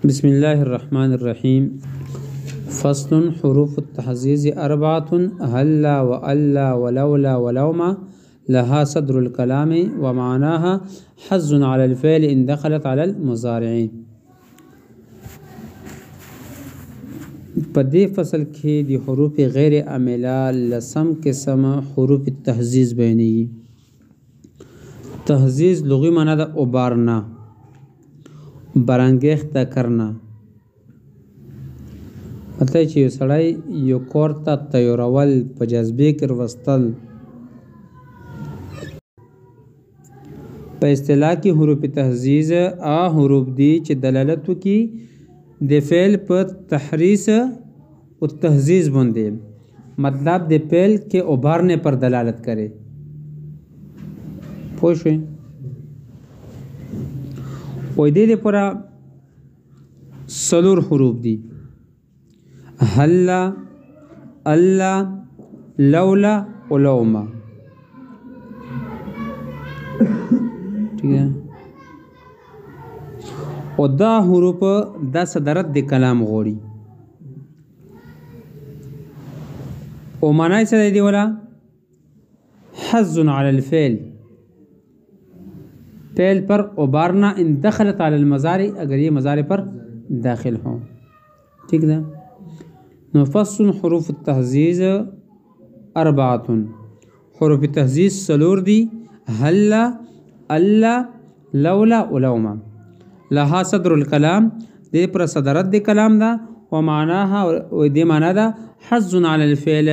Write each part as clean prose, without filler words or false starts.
بسم الله الرحمن الرحيم. فصل. حروف التحزيز 4 هلا وألا ولولا ولوما لها صدر الكلام ومعناها حز على الفعل إن دخلت على المضارع. په دې فصل کې د حروف غیر عامله لسم قسم حروف التحزیز بیانېږي. تحزیز لغوي معنی ده اوبارنا، برانګیخته کرنا. مطلب چې یو سړی یو کور ته تیارول، په جذبې کې وروستل. په اصطلاح کې حروف تحزیز حروف دي چې دلالت وکړي د فعل په تحریس او تحزیز باندې، مطلب د فعل کې اوبارنے پر دلالت کرے. پوه شئ؟ او دې لپاره څلور حروف دي: هلا، الا، لولا او لوما. ٹھیک ہے؟ او دا حروف دا صدرت د کلام غوړي. او معنی څه دی ولا؟ حز على الفعل، فعل پر اوبارنا ان دخلت على المضارع، اگر یہ مضارع پر داخل ہوں. ٹھیک ہے؟ نفصل حروف التحزیز 4 حروف تحزیز سلور دی: هلا، الا، لولا ولوما. لها صدر الكلام، دې پر صدرت د کلام دا. ومعناها، و دې معنا دا حز على الفعل،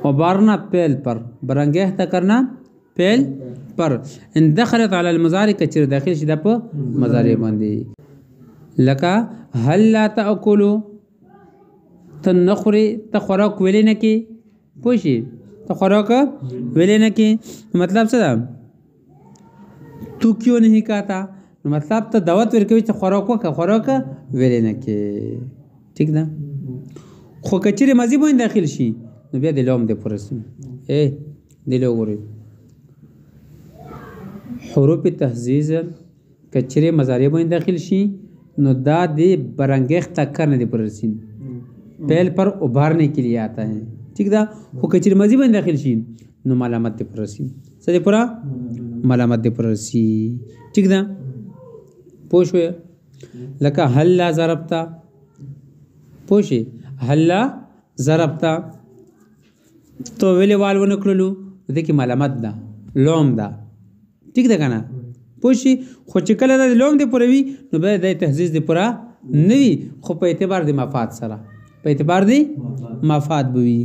وبارنا فعل پر، برانګیخته کرنا فعل پر. ان دخلت على المضارع، کچر داخل شي د په مضارع باندې. لکه هلا تاکلوا، تنخري، تخوراک ویلې نه کی. پوه شئ؟ تخوراک ویلې نه کی مطلب څه ده؟ تو کیوں نہیں کہتا؟ مطلب ته دعوت ورکوي چې خوراک وکړه، خوراک ویلې نه کې. ٹھیک ده؟ خو که چیرې ماضي باندې داخل شي نو بیا د لوم د پرسي. د لو ګورئ حروف تحزیز که چیرې مضارع باندې داخل شي نو دا د برانګیخته کرنے د پرسي، فعل پر ابھارنے کے لیے آتا ہے. ٹھیک ده؟ خو که چیرې ماضي باندې داخل شي نو علامت د پرسي. څه د پورا؟ علامت د پرسي. ٹھیک ده؟ پوه شوې؟ لکه هلا ضربتا. پوه شئ؟ هلا ضربتا تو ویلې وال ونه کړلو، دې کې علامت ده لوم ده. ٹھیک ده که نه؟ پوه شئ؟ خو چې کله دا د لوم د پوره وي نو بیا د تحزیز د پوره نه وي، خو په اعتبار د مفاد سره، په اعتبار د مفاد به وي.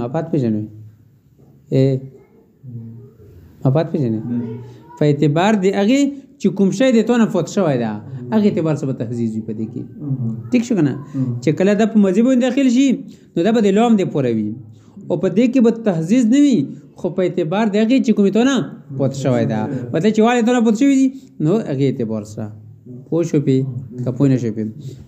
مفاد پېژنئ؟ مفاد پېژنئ؟ په اعتبار د هغې چې کوم شی د تو نه فوت شوی ده، هغې اعتبار سره به تحزیز وي په دې کې. ټیک شو که نه؟ چې کله دا په ماضي باندې داخل شي نو دا به د لوم د پوره وي، او په دې کې به تحزیز نه وي، خو په اعتبار د هغې چې کومې تو نه فوت شوی ده، مطلب چې واړې تو نه فوت شوي دي نو هغې اعتبار سره. پوه شو پې که پوه نه شو پې؟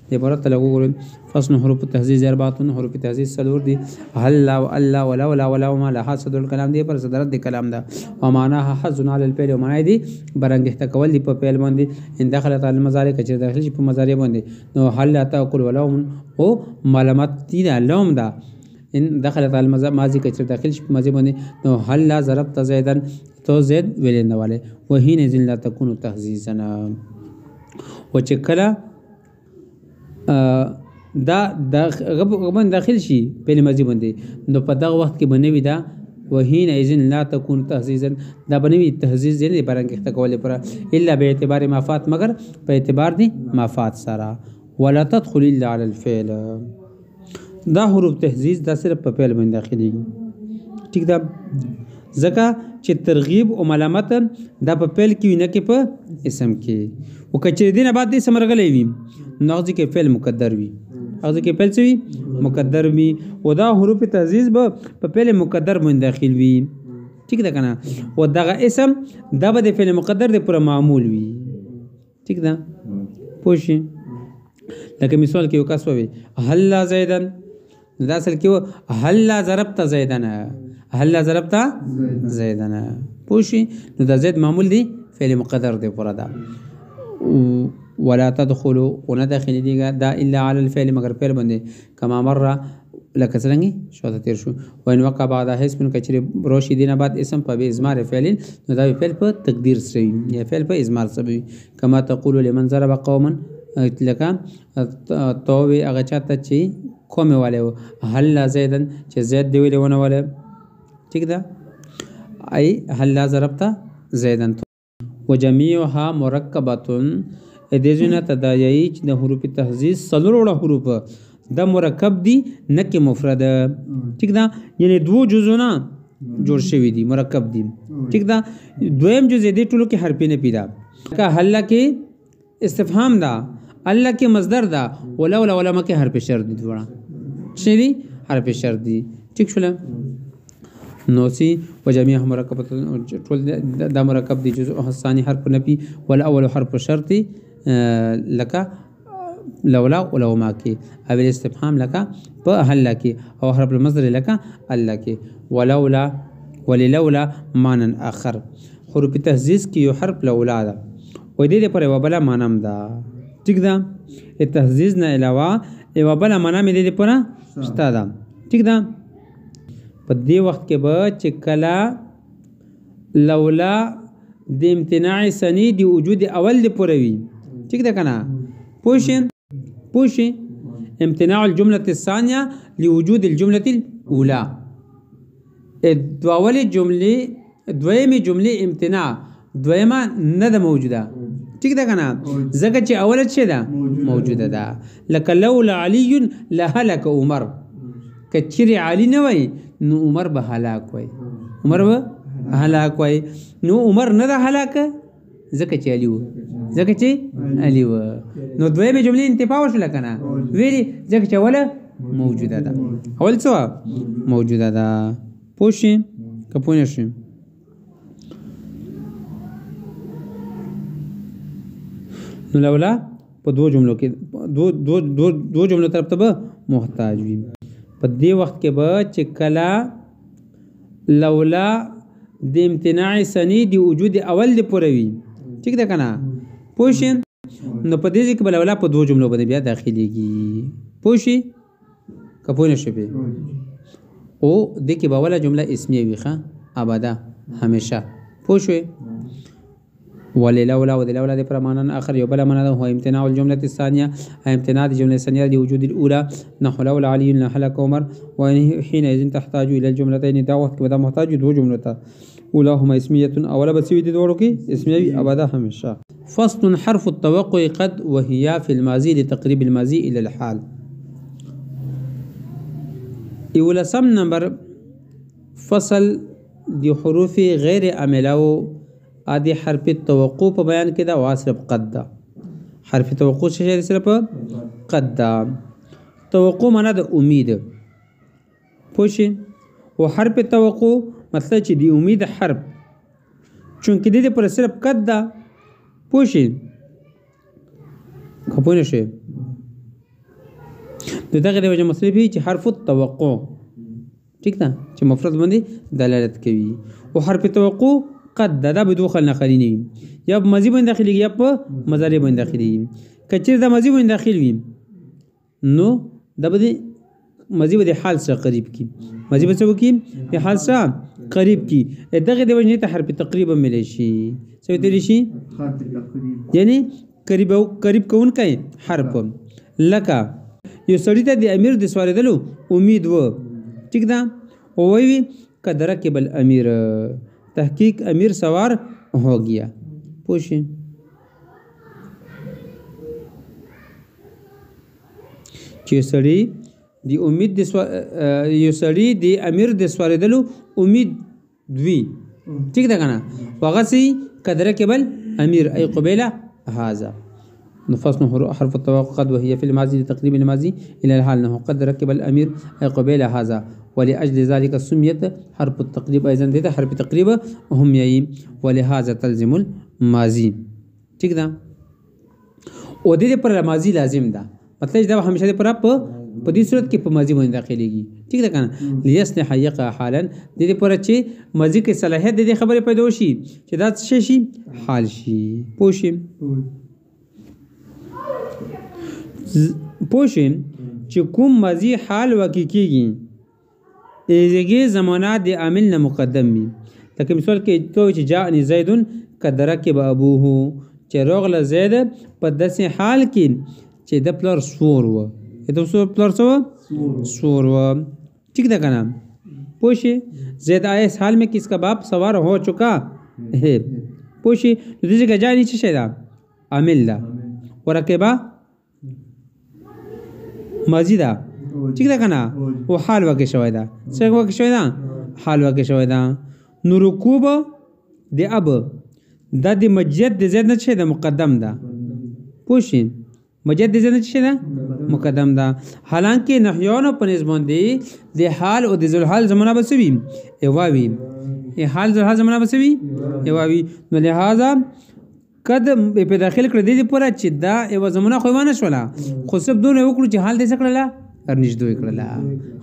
د عبارت ته لږ وګورئ. فصل حروف التحزیز 4 حروف تحزیز څلور دي: هلا والا ولولا ولوما لها صدر الکلام، دی پر صدرت د کلام ده. ومعناها حز على الفعل، ومعنی دی برانګیخته کول دی په فعل باندې. ان دخلت على المضارع، کچې داخل شي په مضارع باندې نو هلا تاکل ولوم او علامت دی ده لوم ده. ان دخلت على الماضي، کچې داخل شي په ماضي باندې نو هلا ضربت زیدا، تو زید ویلې نه والے. وحینئذ لا تكون تحزیزا، و چې کله دا غبن داخل شي په ماضي باندې نو په دغه وخت کې بنوي دا وحینئذ لا تكون تحزیزا، دا بنوي تحزیز یعنی برانګیخته کول پر الا به اعتبار مفاد، مگر په اعتبار دی مفاد سره. ولا تدخل الا على الفعل، دا حروف تحزیز دا صرف په فعل باندې داخليږي. ٹھیک ده؟ ځکه چې ترغیب او ملامت دا په فعل کې وي نه کې په اسم کې. او که چې دې نه بعد د اسم راغلی وي نو هغه کې فعل مقدر وي، هغه کې فعل څه وي؟ مقدر وي. او دا حروف تحزیز به په فعل مقدر باندې داخل وي. ٹھیک ده که نه؟ او دغه اسم دا به د فعل مقدر د پوره معمول وي. ٹھیک ده؟ پوه شئ؟ لکه مثال کې یو کس ووي هلا زیدن، دا اصل کې و هلا ضربت زیدن، هلا ضربت زیدن. پوه شئ؟ نو دا زید معمول دی، فعل مقدر دی پوره ده. ولا تدخلوا ونه داخلي دیگا دا الا على الفعل مگر فعل باندې کما مره لکه څنګه شو ته تیر شو وین وقع بعد حس من کچری روشی دینه بعد اسم په ازمار فعل نو دا فعل په تقدیر سره یا فعل په ازمار سره کما تقول لمن ضرب قوما لکه توبه هغه چاته چې کومه والے هل زیدن چې زید دی ویلونه والے ٹھیک ده ای هل ضربت زیدن وجميعها مرکبه ادزنه تدایي چې د حروف تهذیب سلوړه حروف دا مرکب دي نه کې مفرد ٹھیک ده یعنی دو جزونه جوړ شوی دي مرکب دي ٹھیک ده دویم جزء دي ټولو کې حرف نه پیدا کا حل کې استفهام دا الله کې مصدر دا ولولا علماء کې حرف شرط دي دوړه شې دي حرف شرط دي ٹھیک شول نو سي وجميع مرکبات ټول دا مرکب دي جزء ثاني حرف نفي والاول حرف شرط لك لولا ولوما کې او الاستفهام لك په هل کې او حرف المصدر لك الله کې ولولا وللولا معنى اخر حروف تهذیب کې یو حرف لولا ده و دې پر یو بل معنی ده ٹھیک ده تهذیب نه علاوه یو بل معنی مې دې پر شته ده ٹھیک ده په دې وخت کې به چې کلا لولا د امتناع سنی دی وجود اول دی پوروي ٹھیک ده کنه پوشي امتناع الجملة الثانية لوجود الجملة الأولى دویمه جمله امتناع دویمه نه ده موجوده ٹھیک ده کنه ځکه چې اوله څه ده موجوده ده لکه لولا علي لهلك عمر کچری علی نه وای نو عمر به هلاک وای نو عمر نه ده هلاک ځکه چې علي و نو دویمه جمله انتفاع وشله کنه ویلي ځکه چې اوله موجوده ده اول څه موجوده ده پوښی کپونه شي نو لولا په دو جملو کې دو جملو طرف ته به محتاج وي په دې وخت کې به چې کلا لولا د امتناع سنی دی وجود اول دی پوروي ٹھیک ده کنه پوښین نو په دې کې بل ولا په دوه جملو باندې بیا داخليږي پوښي کپونه شپه او د کې به ولا جمله اسمیه ویخه ابدا همیشه پوښوي ولولا ولولا د پرمانن اخر یو بل معنا هو امتناع الجمله الثانيه امتناع الجمله الثانيه لوجود الاولى نحو لولا علي لهلك عمر وحينئذ تحتاج الى الجملتين دا وخت کې به محتاج دو جملو ته اولاهما اسميه اوله بسوي دي دوړو کې اسميه ابدا همیشه فصل حرف التوقع قد وهي في الماضي لتقريب الماضي الى الحال اولسم نمبر فصل دی حروف غیر عامله ادي حرف توقع په بیان کې دا واسرب قد دا حرف توقع څه شي صرف قد دا توقع معنا د امید پوښي او حرف توقع مطلب چې دی امید حرف چونکه د دې پر صرف قد دا پوښي خپونه شي دغه د وجه مصرف چې حرف التوقع ٹھیک ده چې مفرد باندې دلالت کوي او حرف توقع قد دا به دوخل نخلی نه یا په ماضی باندې داخلي یا په مضارع باندې داخلي کچیر د ماضی باندې داخل وي نو د بده ماضی باندې حال سره قریب کی ماضی به څه کی په حال سره قریب کی دغه د وجه ته حرف تقریبا ملي شي څه ویل شي یعنی قریب کون کای حرف لکه یو سړی ته د امیر د سوالېدلو امید و ٹھیک ده او وی قدر کې بل امیر تحقیق امیر سوار ہو گیا پوښی چې سړی دی امید د یو سړی دی امیر د سوالېدلو امید دوی ٹھیک ده کنه وغسی قدر کې بل امیر ای قبيله هذا نفصل حرف التوقع قد وهي في الماضي لتقريب الماضي الى الحال انه قد ركب الامير اي قبيل هذا ولاجل ذلك سميت حرف التقريب ايضا ده حرف تقريب هم يي ولهذا تلزم الماضي ٹھیک ده او دې پر ماضي لازم ده مطلب دا همیشه پر په دې صورت کې په ماضي باندې داخليږي ٹھیک ده کنه ليصلح يقع حالا دې پر چې ماضي کې صلاحيت دې خبره پیدا شي چې دا شي حال شي پوښي پوښې چې کوم ماضي حال واقع کېږي ایزګي زمانه د عامل نه مقدم وي. لکه مثال کې تو چې جاءني زید کدرکب ابوه چې راغله زید په داسې حال کې چې د پلار سور و. د پلار سور و. ٹھیک ده کنه. پوښې زید آیا اس حال میں کس کا باپ سوار ہو چکا ہے. پوښې د دې ځای جاءني څه شی ده؟ عامل ده. ورکبه ماضی ده. ٹھیک ده کنه. او حال واقع شوی ده. څه واقع شوی ده؟ حال واقع شوی ده. نو رکوب د اب دا د مجد د زید نه څه ده؟ مقدم ده. پوښې مجد د زید نه څه ده؟ مقدم ده. حالانکه نحیانو په نسبت باندې د حال او د ذوالحال زمانه به څه وي؟ ایواوي. حال ذوالحال زمانه به څه وي؟ ایواوي. نو لہذا قد په داخل کړ دې پوره چې دا ایوا زمانه خو ونه شوله خو سب دونه وکړو چې حال دې څه کړله؟ ارنجدو کړله.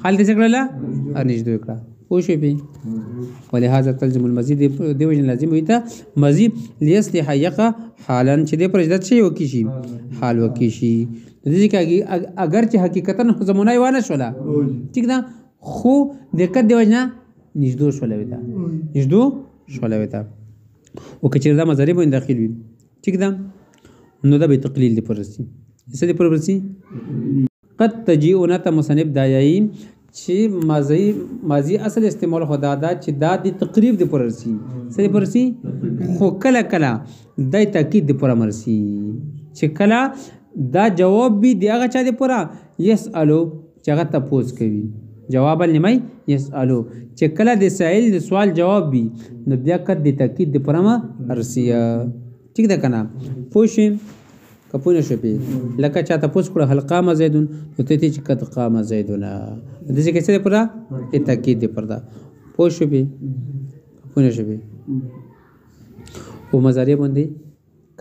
حال دې څه کړله؟ ارنجدو کړه. پوه شوې پې. ولهذا تلزم المزید دې وجه لازم وي ته مزید لیصلح یقه حالا چې دې پر جدت شي وکړي شي حال وکړي شي. دې کې اگر چې حقیقتا زمانه یې ونه شوله ټیک ده خو دقت دې وجه نه نږدو شوله وي ته نږدو شوله وي ته او که چېرې دا مضارع باندې داخل وي ټیک ده نو دا به تقلیل دې پر رسي. څه دې پر رسي؟ قد تجیئونه ته مصنف دا یایي چې ماضي اصل استعمال خدا دا چې دا د تقریب د پر رسي. څه د پر رسي؟ خو کله کله دا تاکید د پر مرسي چې کله دا جواب وي د هغه چا د پر یسالو چې هغه تپوس کوي جواب لمای یسالو چې کله د سائل د سوال جواب وي نو بیا کد د تاکید د پر مرسي. ٹھیک ده کنه. پوښې کپونه شپې لکه چا تپوس کړه هل قام زیدون نو ته چې قد قام زیدون د دې کې څه پر تاکید دی پر دا. پوه شپې کپونه شپې او مضارع باندې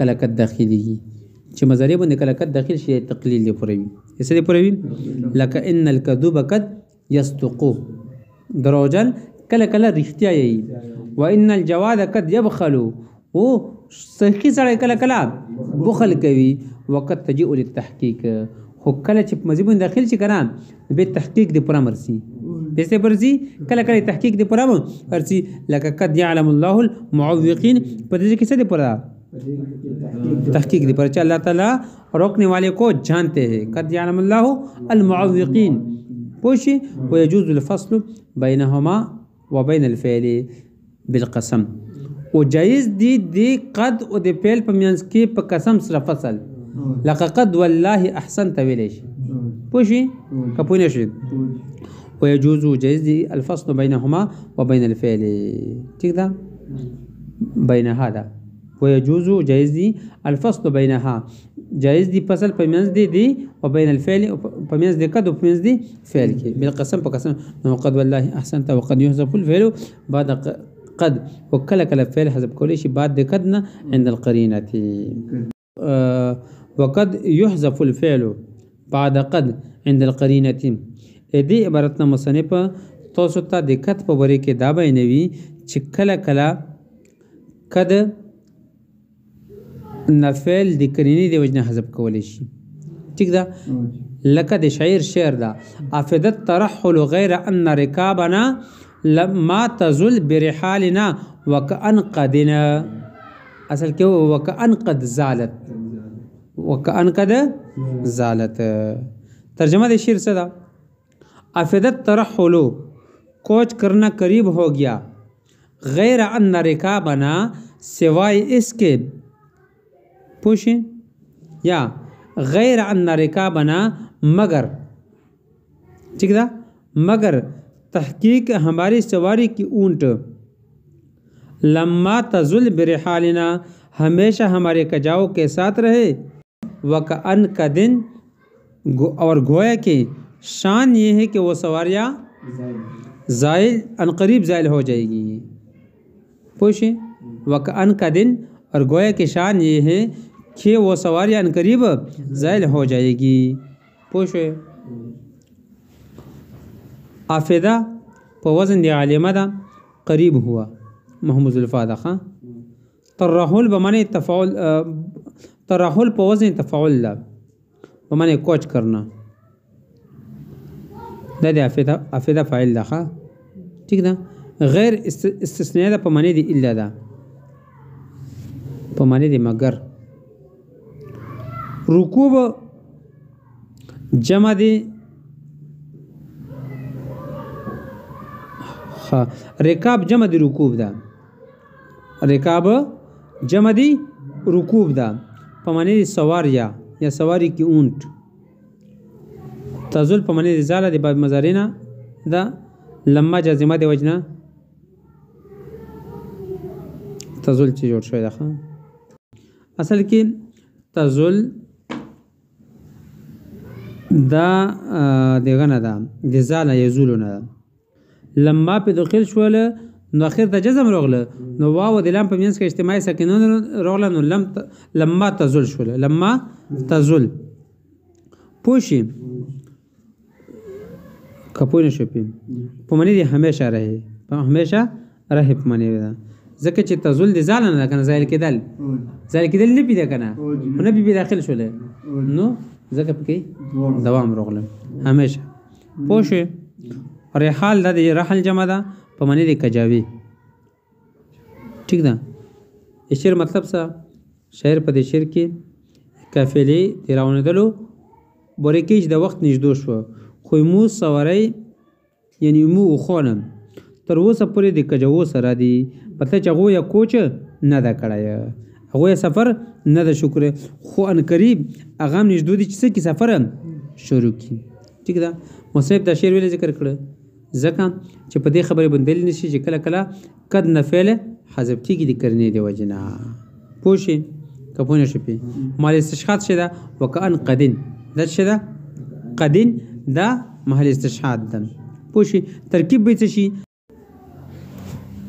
کله کد داخليږي چې مضارع باندې کله کد داخل شي تقلیل دی پروي. څه دی پروي؟ لکه ان الكذوب قد يصدق دروجل کله کله رښتیا یي و ان الجواد قد يبخل او صحیح سره کله کله بخل کوي وقت تجيء للتحقيق خو کله چې مزيب داخل شي کنه به تحقیق دی پر مرسي به څه پرسي کله کله تحقیق دی پر مرسي لکه قد يعلم الله المعوقين په دې کې څه دی پر تحقیق دی پر چې الله تعالی روکنے والے کو جانتے ہیں. قد يعلم الله المعوقين. پوشی ويجوز الفصل بينهما وبين الفعل بالقسم او جایز دی قد او د فعل په منځ کې په قسم سره فصل لکه قد والله احسنت ویلی شي. پوشی کپونه شي. ويجوز جایز دی الفصل بينهما وبين الفعل. ٹھیک ده بین هذا ويجوز جایز دی الفصل بينها جایز دی فصل په منځ دی او بین الفعل په منځ دی قد او په منځ دی فعل کې بالقسم په قسم نو قد والله احسنت وقد يحذف الفعل بعد قد وكلا كلا فعل حسب كل شيء بعد قدنا عند القرينة وقد يحذف الفعل بعد قد عند القرينة. دې عبارتنا مصنف تاسو ته د قد په باره کې دا بیانوي چې کله کله قد نفعل د قرینې د وجنه حذف کولی شي. ٹھیک ده لکه د شعر ده افدت ترحل غیر ان رکابنا لما تزل برحالنا وكأن قدنا اصل کې وكأن قد زالت وكأن قد زالت. ترجمه د شعر څه ده؟ افدت ترحل کوچ کرنا قریب ہو گیا غیر ان رکابنا سوائے اس کے پوشے یا غیر ان رکابنا مگر ٹھیک ده مگر تحقیق ہماری سواری کی اونٹ لما تزل برحالنا ہمیشہ ہمارے کجاؤ کے ساتھ رہے وکأن کا دن اور گویا کہ شان یہ ہے کہ وہ سواریاں زائل عنقریب زائل ہو جائے گی. پوشیں وکأن کا دن اور گویا کہ شان یہ ہے کہ وہ سواریاں عنقریب زائل ہو جائے گی. پوشیں آفدہ په وزن دی عالمه ده قریب هو محمود الفاده خان ترحل به معنی تفاعل ترحل په وزن تفاعل ده په معنی کوچ کرنا دا د افیده فاعل ده ښه ٹھیک ده غیر استثناء ده په معنی د الا ده په معنی د مگر رکوب جمع دی رکاب جمع دی رکوب ده رکاب جمع دی رکوب ده په معنی د سوار یا سواری کی اونٹ تزل په معنی د زاله د باب مضارع ده لما جازمه دی وجنه تزل چې جوړ شوی ده اصل کې تزل دا دغه نه ده د زاله یزول نه ده لما په داخل شول نو اخر ته جزم راغله نو واو د لام په مینس کې اجتماعي ساکنون راغله نو لما تزل شول لما تزل پوشي کپونه شپې په معنی دی همیشه رہے همیشه رہے په معنی ده ځکه چې تزل د زال نه کنه زایل کېدل نه پیدا کنه نه به داخل شول نو ځکه پکې دوام راغله همیشه پوشه رحال د رحل جمع ده په معنی د کجاوی ٹھیک ده شعر مطلب څه شعر په دې شعر کې قافلې تیراوندلو بورکیج د وخت نږدې شو خو مو سواری یعنی مو خونم تر اوسه پورې د کجاو سره دی پته چې هغه یا کوچ نه دا کړای هغه سفر نه د شکر خو ان قریب اغه نږدې دي چې کی سفر شروع کی ٹھیک ده مصیب د شعر ویل ذکر کړ ځکه چې په دې خبرې بندل نشي چې کله کله قد نفعل حذف کیږي د کرنې دی وجنا پوښي کپونه شپې مال استشهاد شته وکأن قدن دا شته قدن دا محل استشهاد ده پوښي ترکیب به څه شي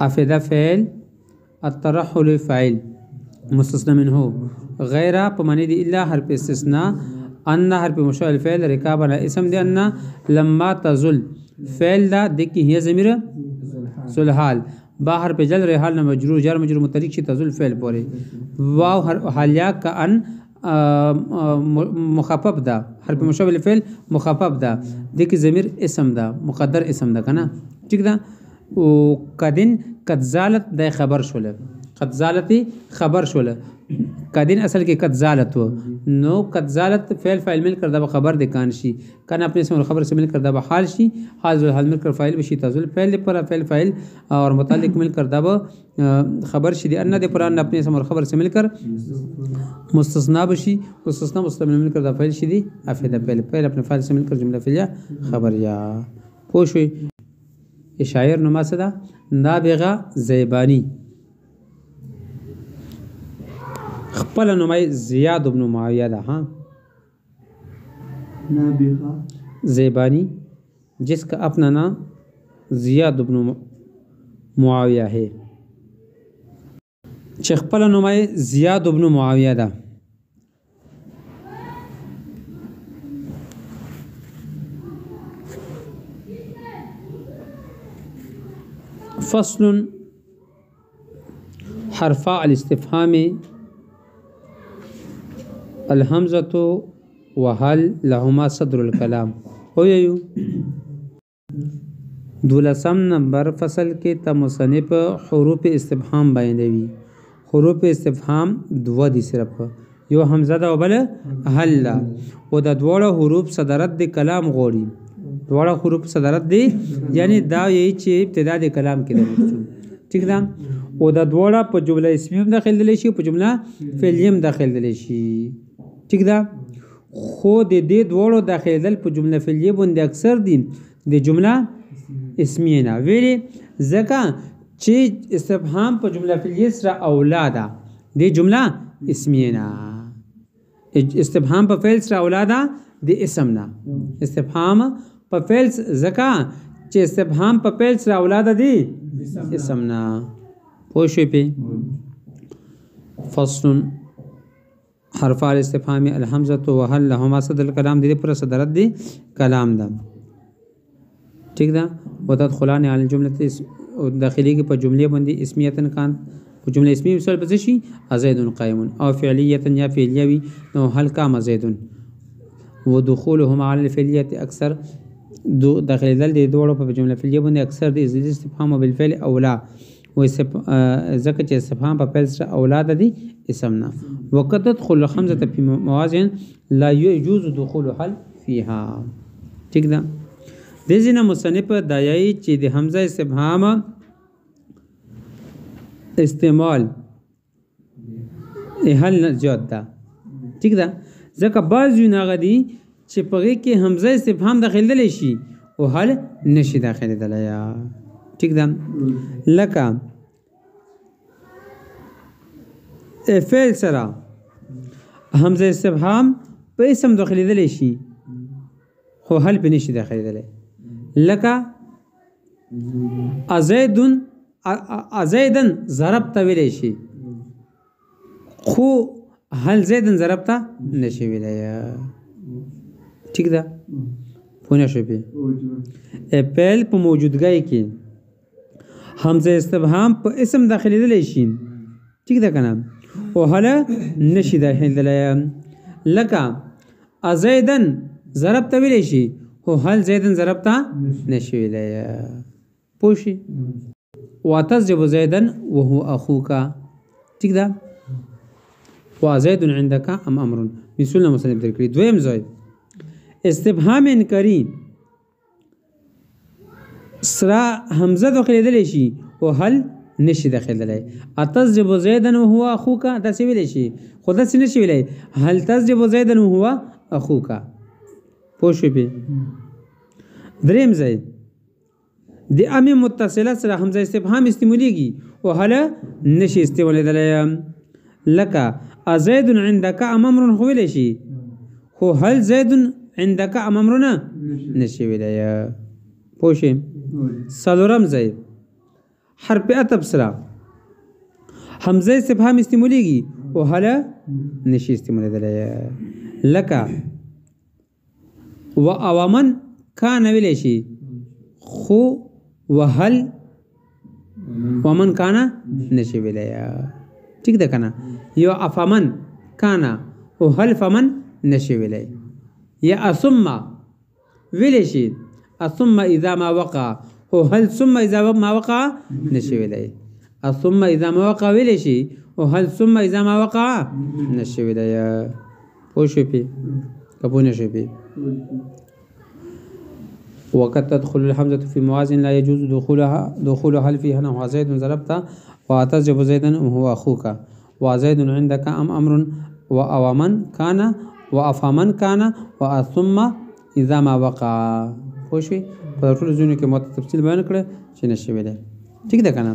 افیده فعل الترحل فاعل مستثنى منه غیر په معنی دی الا حرف استثناء ان حرف مشابه الفعل رکاب اسم دی ان لما تزل فعل دا دکی هي ضمیر ذل حال با حرف جل رحال نه مجرور جر مجرور متعلق شي تزل فعل پورې واو حالیا کا ان مخفف ده حرف مشابه الفعل مخفف ده دکی ضمیر اسم ده مقدر اسم ده کنه ٹھیک ده او قدن قد زالت د خبر شوله قد زالتی خبر شوله قدن اصل کې قد زالت و نو قد زالت فعل فاعل مل کر دا خبر د کان شي کان اپنے اسم اور خبر سے مل کر دا حال شي حال حال مل کر فاعل بشي تزل فعل پر فعل فاعل اور متعلق مل کر دا خبر شي دی ان د قران اپنے اسم اور خبر سے مل کر مستثنا بشي مستثنا مستمل مل کر دا فاعل شي دی افیدا فعل اپنے فاعل سے مل کر جملہ فعلیہ خبر یا پوښوي شاعر نو ماسدا نابغه زیبانی خپل نومای زیاد ابن معاویہ ده ها نابغه زیبانی جس کا اپنا نام زیاد ابن معاویہ ہے چې خپل نومای زیاد ابن معاویہ ده فصل حرفا الاستفهام الحمزة وهل لهما صدر الكلام او یو دولسم نمبر فصل کې مصنف حروف استفهام بیانوي حروف استفهام دو دي صرف یو حمزه ده او بل هل او د دوړو حروف صدرت د کلام غوړي دوړو حروف صدرت دي یعنی دا یی چې ابتدا د کلام کې ده ٹھیک ده او د دوړو په جمله اسمیه داخل دي شي په جمله فعلیه داخل دي شي ٹھیک ده خو د دې دوړو داخل دل په جمله فعلیه باندې اکثر دي د جمله اسمیه نه ویلي ځکه چې استفهام په جمله فعلیه سره اولاده د جمله اسمیه نه استفهام په فعل سره اولاده د اسم نه استفهام په فعل ځکه چې استفهام په فعل سره اولاده دي اسم نه پوه شئ په فصل حرف الاستفهام الحمزه وهل لهما صدر الكلام دې پر صدرت دي کلام ده ٹھیک ده وتدخلان علی الجمله داخلي کې په جمله باندې اسمیتن کان په جمله اسمیه مثال پس شي زید قائم او فعلیه یا فعلیه وي نو هل قام زید ودخولهما على الفعلیت اکثر داخلېدل د دواړو په جمله فعلیه باندې اکثر د استفهام بالفعل اولا ځکه چې استفهام په فعل سره اولاد دي اسم نه وقد تدخل الخمسه في موازن لا يجوز دخول حل فيها ٹھیک ده د ځینې مصنف دایي چې د حمزه استفهام استعمال حل زیات ده ٹھیک ده ځکه بعض یونه غدي چې پغې کې حمزه استفهام داخلېدلی شي او حل نشي داخلېدلی یا ٹھیک ده لکه فعل سره حمزه استفهام په اسم داخلېدلی شي خو حل په نشي داخلېدلی لکه ازیدن ضربته ویلی شي خو هل زیدن ضربته نشي ویلی ٹھیک ده پوه نشوې پې فعل په موجودګۍ کې حمزه استفهام په اسم داخلېدلی شي ٹھیک ده که نه او هله نشي داخلېدلی لکه ازیدن ضربته ویلی شي خو هل زیدن ضربته نشي ویلی پوه شي وتضرب زیدن وهو اخوک ٹھیک ده وزید عندك ام امر مثلنا مصنف درکړي دویم ځای استفهام انکاری سرا حمزه داخلېدلی شي او هل نشي داخلېدلی اتضرب زیدن وهو اخوک داسې ویلی شي خو داسې نشي ویلی هل تضرب زیدن وهو اخوک پوه شوې پې دریم ځای د ام متصله سره حمزه استفهام استعمالیږي او هل نشي استعمالېدلی لکه ازید عندك ام امر خو ویلی شي خو هل زید عندك ام امرنا نشي ویلی پوه شئ څلورم ځای حرف عطف سره حمزه استفهام استعمالیږي او هل نشي استعمالېدلی لکه و اوامن کان ویلی شي خو وهل ومن کانا نشي ویلی ٹھیک ده کنه یو افمن کانا او هل فمن نشي ویلی یا اثم ویلی شي اثم اذا ما وقع او هل ثم اذا ما وقع نشي ویلی اثم اذا ما وقع ویلی شي او هل ثم اذا ما وقع نشي ویلی پوه شوې پې که پوه نه شوې پې وقد تدخل الحمزة في موازن لا يجوز دخولها هل فيها نحو زيد ضربت وتضرب زيدا وهو أخوك وزيد عندك أم أمر وأومن كان وأفمن كان وأثم إذا ما وقع پوه شوې په ټولو ځایونو کې ما ته تفصیل بیان کړه چې نشي ویلی ټیک ده که نه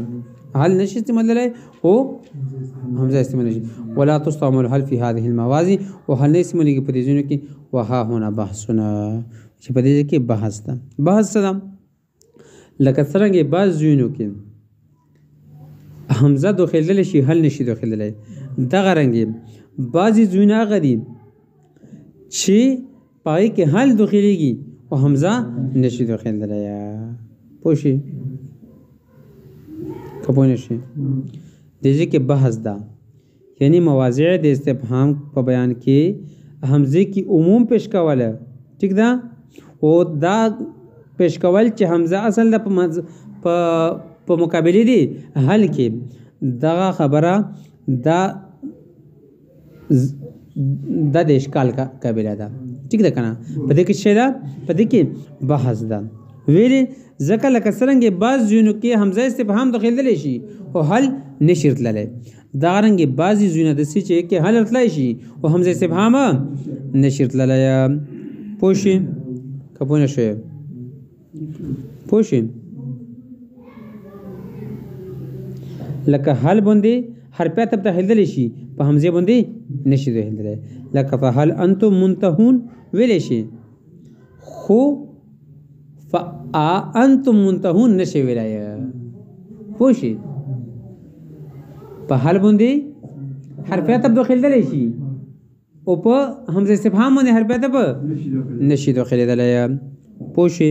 هل نشي استعمالېدلی او حمزه استعمالېږي ولا تستعمل هل في هذه الموازي وهل نه استعمالېږي په دې ځایونو کې وها هنا بحثونه چې په دې کې بحث ده بحث څه ده لکه څرنګه بعض ځایونو کې حمزه داخلېدلی شي هل نشي داخلېدلی دغه رنګې بعضې ځایونه هغه دي چې په هغې کې هل داخلېږي او حمزه نشي داخلېدلی پوه شي که پوه نه شي د دې کې بحث ده یعنی مواضع د استفهام په بیان کې حمزه کې عموم پیش کوله ٹھیک ده او دا پیش کول چې حمزه اصل د په مقابله دي هل کې دغه خبره دا د اشکال کا قابلیت ده ٹھیک ده کنه په دې کې څه ده په دې کې بحث ده ویلي ځکه لکه څرنګه بعض ځینو کې حمزه استفهام داخلېدلی شي او هل نشي راتللی دا رنګه بعضې ځینو داسې چې کې هل راتلی شي او حمزه استفهام نشي راتللی پوه شئ که پوه نه شوې پوه شئ لکه هل باندې حرف عطف داخلېدلی شي په حمزه باندې نشي داخلېدلی لکه فهل انتم منتهون ویلی شي خو فانتم منتهون نشي ویلی پوه شئ په حل باندې حرف عطف داخلېدلی شي او په حمزه استفهام باندې حرف عطف نشي داخلېدلی پوه شئ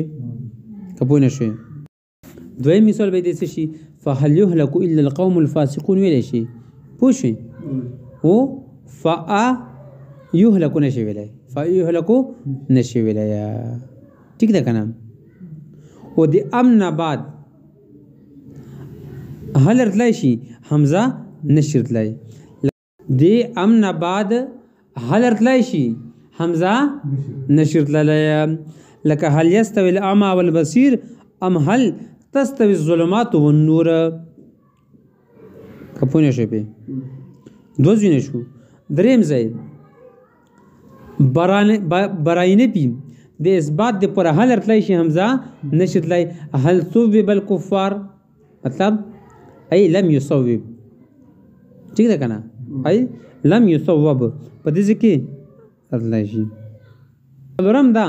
که پوه نه شوې دویم مثال به دې څه شي فهل يهلك الا القوم الفاسقون ویلی شي پوه شئ او یهلکو نشي ویلای فیهلکو نشي ویلای ٹھیک ده کنه او د امن بعد هل ارتلای شي حمزه نشي ارتلای د امن بعد هل ارتلای شي حمزه نشي ارتلای لکه هل يستوي الاعمى والبصير ام هل تستوي الظلمات والنور کپونه شي په دوزینه شو دریم ځای براینه پی د اثبات د پر هل ارتلای شي حمزه نشتلای هل صوب الكفار مطلب ای لم يصوب ٹھیک ده کنه ای لم يصوب په دې کې ارتلای شي ولرم دا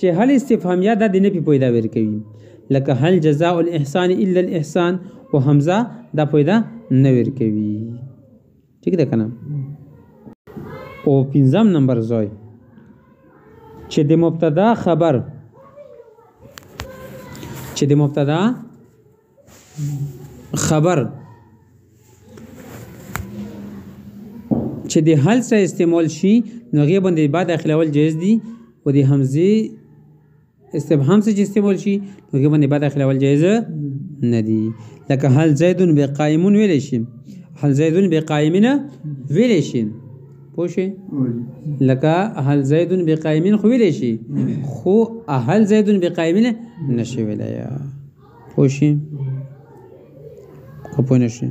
چې هل استفهامیه د نه پی پیدا ور کوي لکه هل جزاء الاحسان الا الاحسان او حمزه دا پیدا نه ور کوي ٹھیک ده کنه او پنځم نمبر ځای چې د مبتدا خبر چې د مبتدا خبر چې د هل سره استعمال شي نو هغه باندې بعد داخلول جایز دي او د حمزه استفهام سره استعمال شي نو هغه باندې بعد داخلول جایز نه دي لکه هل زید بقائمون ویل شي هل زید بقائمین ویل شي پوښي لکه هل زید بقائمین خو ویل شي خو هل زید بقائمین نشي ویلای پوښي خو پوه نشي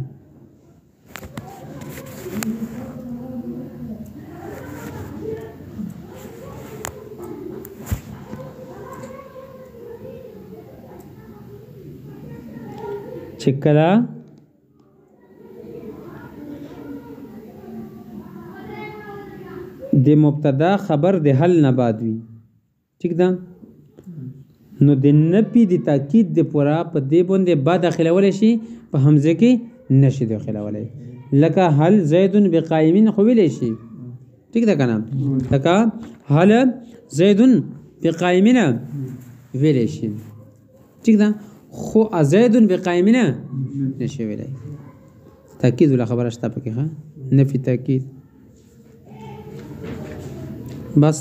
چې کله د مبتدا خبر د حل نه بعد وي ٹھیک ده نو د نفي د تاکید د پورا په دې باندې بعد داخلول شي په حمزه کې نشي داخلول لکه هل زید بقائمین خو ویل شي ٹھیک ده کنه لکه هل زید بقائمین ویل شي ٹھیک ده خو زید بقائمین نشي ویلای تاکید ولا خبره شته پکې ها نفي تاکید بس